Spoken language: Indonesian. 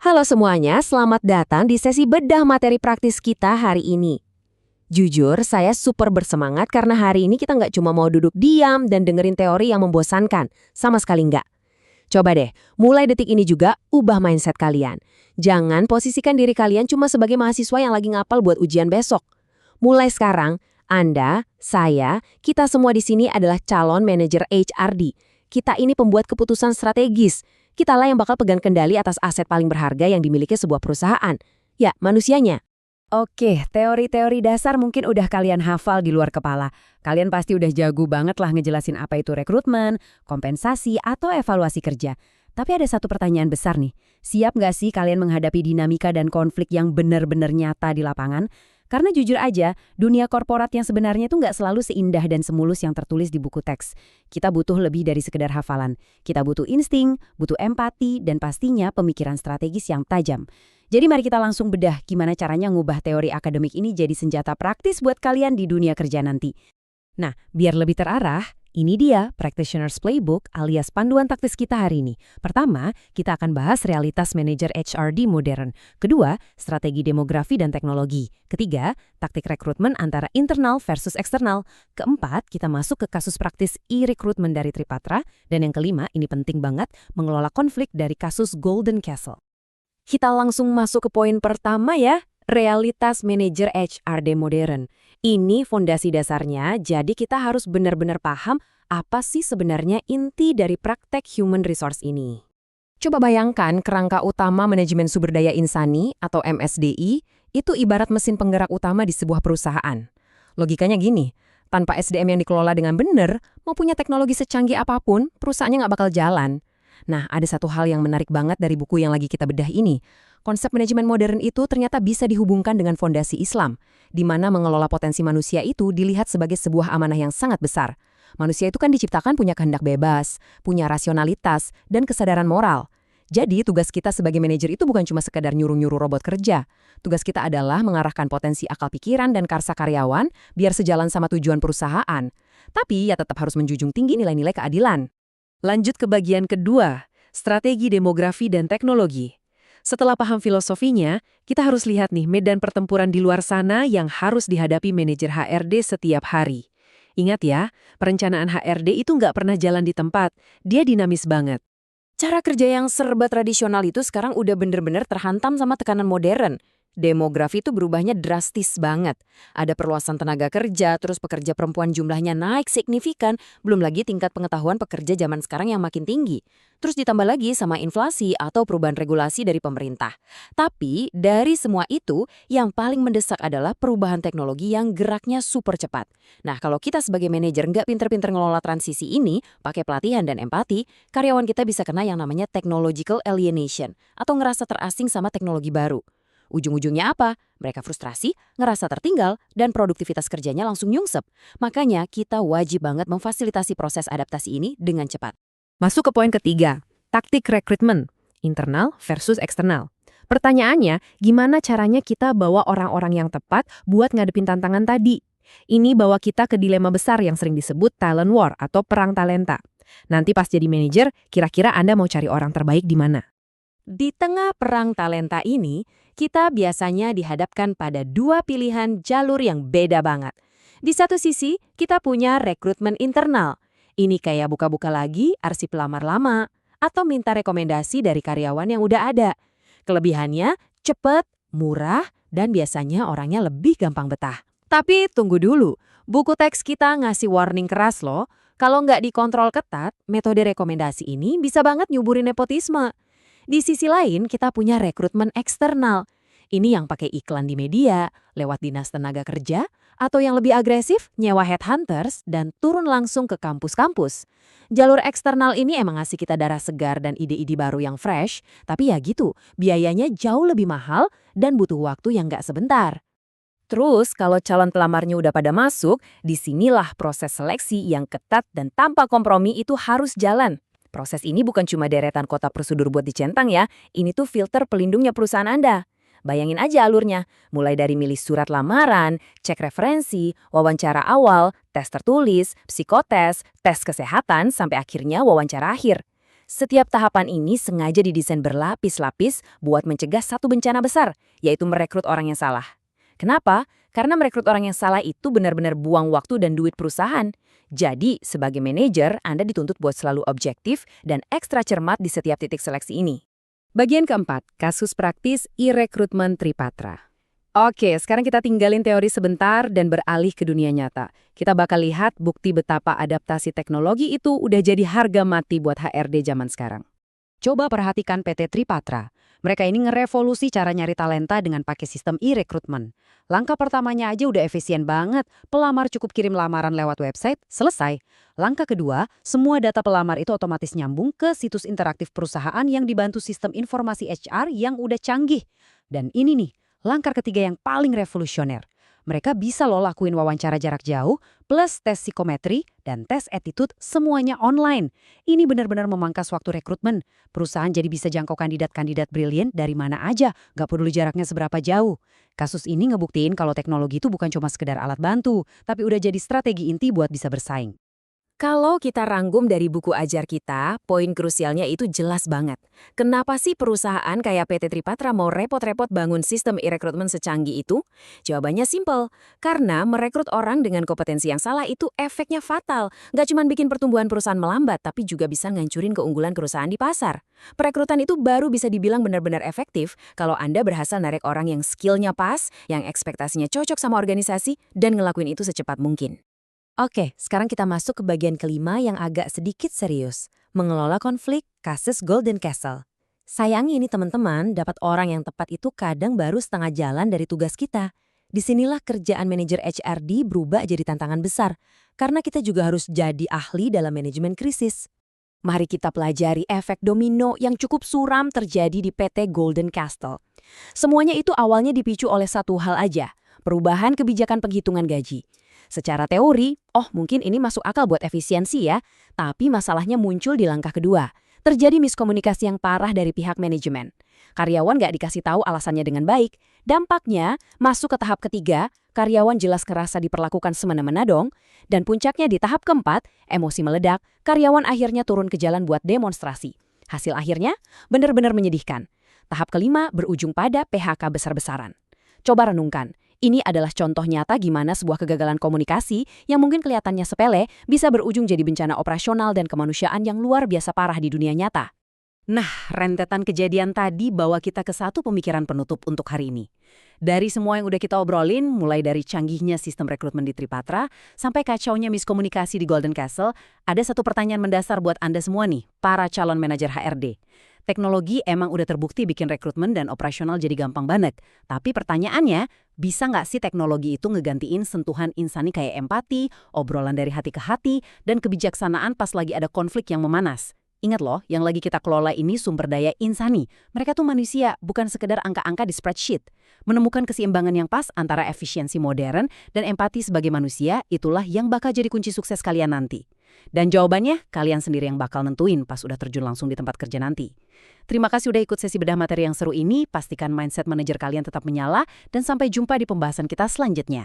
Halo semuanya, selamat datang di sesi bedah materi praktis kita hari ini. Jujur, saya super bersemangat karena hari ini kita nggak cuma mau duduk diam dan dengerin teori yang membosankan. Sama sekali nggak. Coba deh, mulai detik ini juga ubah mindset kalian. Jangan posisikan diri kalian cuma sebagai mahasiswa yang lagi ngapal buat ujian besok. Mulai sekarang, Anda, saya, kita semua di sini adalah calon manajer HRD. Kita ini pembuat keputusan strategis. Kitalah yang bakal pegang kendali atas aset paling berharga yang dimiliki sebuah perusahaan. Ya, manusianya. Oke, teori-teori dasar mungkin udah kalian hafal di luar kepala. Kalian pasti udah jago banget lah ngejelasin apa itu rekrutmen, kompensasi, atau evaluasi kerja. Tapi ada satu pertanyaan besar nih. Siap nggak sih kalian menghadapi dinamika dan konflik yang benar-benar nyata di lapangan? Karena jujur aja, dunia korporat yang sebenarnya itu nggak selalu seindah dan semulus yang tertulis di buku teks. Kita butuh lebih dari sekedar hafalan. Kita butuh insting, butuh empati, dan pastinya pemikiran strategis yang tajam. Jadi mari kita langsung bedah gimana caranya ngubah teori akademik ini jadi senjata praktis buat kalian di dunia kerja nanti. Nah, biar lebih terarah, ini dia Practitioner's Playbook alias panduan taktis kita hari ini. Pertama, kita akan bahas realitas manajer HRD modern. Kedua, strategi demografi dan teknologi. Ketiga, taktik rekrutmen antara internal versus eksternal. Keempat, kita masuk ke kasus praktis e-rekrutmen dari Tripatra. Dan yang kelima, ini penting banget, mengelola konflik dari kasus Golden Castle. Kita langsung masuk ke poin pertama ya, realitas manajer HRD modern. Ini fondasi dasarnya, jadi kita harus benar-benar paham apa sih sebenarnya inti dari praktek human resource ini. Coba bayangkan kerangka utama manajemen sumber daya insani atau MSDI itu ibarat mesin penggerak utama di sebuah perusahaan. Logikanya gini, tanpa SDM yang dikelola dengan benar, mau punya teknologi secanggih apapun, perusahaannya nggak bakal jalan. Nah, ada satu hal yang menarik banget dari buku yang lagi kita bedah ini. Konsep manajemen modern itu ternyata bisa dihubungkan dengan fondasi Islam, di mana mengelola potensi manusia itu dilihat sebagai sebuah amanah yang sangat besar. Manusia itu kan diciptakan punya kehendak bebas, punya rasionalitas, dan kesadaran moral. Jadi, tugas kita sebagai manajer itu bukan cuma sekedar nyuruh-nyuruh robot kerja. Tugas kita adalah mengarahkan potensi akal pikiran dan karsa karyawan biar sejalan sama tujuan perusahaan. Tapi, ya tetap harus menjunjung tinggi nilai-nilai keadilan. Lanjut ke bagian kedua, strategi demografi dan teknologi. Setelah paham filosofinya, kita harus lihat nih medan pertempuran di luar sana yang harus dihadapi manajer HRD setiap hari. Ingat ya, perencanaan HRD itu nggak pernah jalan di tempat, dia dinamis banget. Cara kerja yang serba tradisional itu sekarang udah bener-bener terhantam sama tekanan modern. Demografi itu berubahnya drastis banget. Ada perluasan tenaga kerja, terus pekerja perempuan jumlahnya naik signifikan, belum lagi tingkat pengetahuan pekerja zaman sekarang yang makin tinggi. Terus ditambah lagi sama inflasi atau perubahan regulasi dari pemerintah. Tapi dari semua itu, yang paling mendesak adalah perubahan teknologi yang geraknya super cepat. Nah, kalau kita sebagai manajer nggak pinter-pinter ngelola transisi ini, pakai pelatihan dan empati, karyawan kita bisa kena yang namanya technological alienation, atau ngerasa terasing sama teknologi baru. Ujung-ujungnya apa? Mereka frustrasi, ngerasa tertinggal, dan produktivitas kerjanya langsung nyungsep. Makanya kita wajib banget memfasilitasi proses adaptasi ini dengan cepat. Masuk ke poin ketiga, taktik rekrutmen, internal versus eksternal. Pertanyaannya, gimana caranya kita bawa orang-orang yang tepat buat ngadepin tantangan tadi? Ini bawa kita ke dilema besar yang sering disebut talent war atau perang talenta. Nanti pas jadi manajer, kira-kira Anda mau cari orang terbaik di mana? Di tengah perang talenta ini, kita biasanya dihadapkan pada dua pilihan jalur yang beda banget. Di satu sisi, kita punya rekrutmen internal. Ini kayak buka-buka lagi arsip lamar lama, atau minta rekomendasi dari karyawan yang udah ada. Kelebihannya cepet, murah, dan biasanya orangnya lebih gampang betah. Tapi tunggu dulu, buku teks kita ngasih warning keras loh. Kalau nggak dikontrol ketat, metode rekomendasi ini bisa banget nyuburin nepotisme. Di sisi lain, kita punya rekrutmen eksternal. Ini yang pakai iklan di media, lewat dinas tenaga kerja, atau yang lebih agresif, nyewa headhunters dan turun langsung ke kampus-kampus. Jalur eksternal ini emang ngasih kita darah segar dan ide-ide baru yang fresh, tapi ya gitu, biayanya jauh lebih mahal dan butuh waktu yang nggak sebentar. Terus, kalau calon pelamarnya udah pada masuk, disinilah proses seleksi yang ketat dan tanpa kompromi itu harus jalan. Proses ini bukan cuma deretan kota prosedur buat dicentang ya, ini tuh filter pelindungnya perusahaan Anda. Bayangin aja alurnya, mulai dari milih surat lamaran, cek referensi, wawancara awal, tes tertulis, psikotes, tes kesehatan, sampai akhirnya wawancara akhir. Setiap tahapan ini sengaja didesain berlapis-lapis buat mencegah satu bencana besar, yaitu merekrut orang yang salah. Kenapa? Karena merekrut orang yang salah itu benar-benar buang waktu dan duit perusahaan. Jadi, sebagai manajer, Anda dituntut buat selalu objektif dan ekstra cermat di setiap titik seleksi ini. Bagian keempat, kasus praktis e-rekrutmen Tripatra. Oke, sekarang kita tinggalin teori sebentar dan beralih ke dunia nyata. Kita bakal lihat bukti betapa adaptasi teknologi itu udah jadi harga mati buat HRD zaman sekarang. Coba perhatikan PT Tripatra. Mereka ini ngerevolusi cara nyari talenta dengan pakai sistem e-rekrutmen. Langkah pertamanya aja udah efisien banget. Pelamar cukup kirim lamaran lewat website, selesai. Langkah kedua, semua data pelamar itu otomatis nyambung ke situs interaktif perusahaan yang dibantu sistem informasi HR yang udah canggih. Dan ini nih, langkah ketiga yang paling revolusioner. Mereka bisa loh lakuin wawancara jarak jauh, plus tes psikometri dan tes attitude semuanya online. Ini benar-benar memangkas waktu rekrutmen. Perusahaan jadi bisa jangkau kandidat-kandidat brilian dari mana aja, gak peduli jaraknya seberapa jauh. Kasus ini ngebuktiin kalau teknologi itu bukan cuma sekedar alat bantu, tapi udah jadi strategi inti buat bisa bersaing. Kalau kita rangkum dari buku ajar kita, poin krusialnya itu jelas banget. Kenapa sih perusahaan kayak PT Tripatra mau repot-repot bangun sistem e-rekrutmen secanggih itu? Jawabannya simpel, karena merekrut orang dengan kompetensi yang salah itu efeknya fatal. Nggak cuma bikin pertumbuhan perusahaan melambat, tapi juga bisa ngancurin keunggulan perusahaan di pasar. Perekrutan itu baru bisa dibilang benar-benar efektif kalau Anda berhasil narik orang yang skillnya pas, yang ekspektasinya cocok sama organisasi, dan ngelakuin itu secepat mungkin. Oke, sekarang kita masuk ke bagian kelima yang agak sedikit serius. Mengelola konflik, kasus Golden Castle. Sayangnya ini teman-teman, dapat orang yang tepat itu kadang baru setengah jalan dari tugas kita. Disinilah kerjaan manajer HRD berubah jadi tantangan besar, karena kita juga harus jadi ahli dalam manajemen krisis. Mari kita pelajari efek domino yang cukup suram terjadi di PT Golden Castle. Semuanya itu awalnya dipicu oleh satu hal aja, perubahan kebijakan penghitungan gaji. Secara teori, mungkin ini masuk akal buat efisiensi ya, tapi masalahnya muncul di langkah kedua. Terjadi miskomunikasi yang parah dari pihak manajemen. Karyawan nggak dikasih tahu alasannya dengan baik. Dampaknya, masuk ke tahap ketiga, karyawan jelas kerasa diperlakukan semena-mena dong. Dan puncaknya di tahap keempat, emosi meledak, karyawan akhirnya turun ke jalan buat demonstrasi. Hasil akhirnya, benar-benar menyedihkan. Tahap kelima berujung pada PHK besar-besaran. Coba renungkan. Ini adalah contoh nyata gimana sebuah kegagalan komunikasi yang mungkin kelihatannya sepele bisa berujung jadi bencana operasional dan kemanusiaan yang luar biasa parah di dunia nyata. Nah, rentetan kejadian tadi bawa kita ke satu pemikiran penutup untuk hari ini. Dari semua yang udah kita obrolin, mulai dari canggihnya sistem rekrutmen di Tripatra, sampai kacaunya miskomunikasi di Golden Castle, ada satu pertanyaan mendasar buat Anda semua nih, para calon manajer HRD. Teknologi emang udah terbukti bikin rekrutmen dan operasional jadi gampang banget. Tapi pertanyaannya, bisa nggak sih teknologi itu ngegantiin sentuhan insani kayak empati, obrolan dari hati ke hati, dan kebijaksanaan pas lagi ada konflik yang memanas? Ingat loh, yang lagi kita kelola ini sumber daya insani. Mereka tuh manusia, bukan sekedar angka-angka di spreadsheet. Menemukan keseimbangan yang pas antara efisiensi modern dan empati sebagai manusia, itulah yang bakal jadi kunci sukses kalian nanti. Dan jawabannya, kalian sendiri yang bakal nentuin pas udah terjun langsung di tempat kerja nanti. Terima kasih udah ikut sesi bedah materi yang seru ini, pastikan mindset manajer kalian tetap menyala, dan sampai jumpa di pembahasan kita selanjutnya.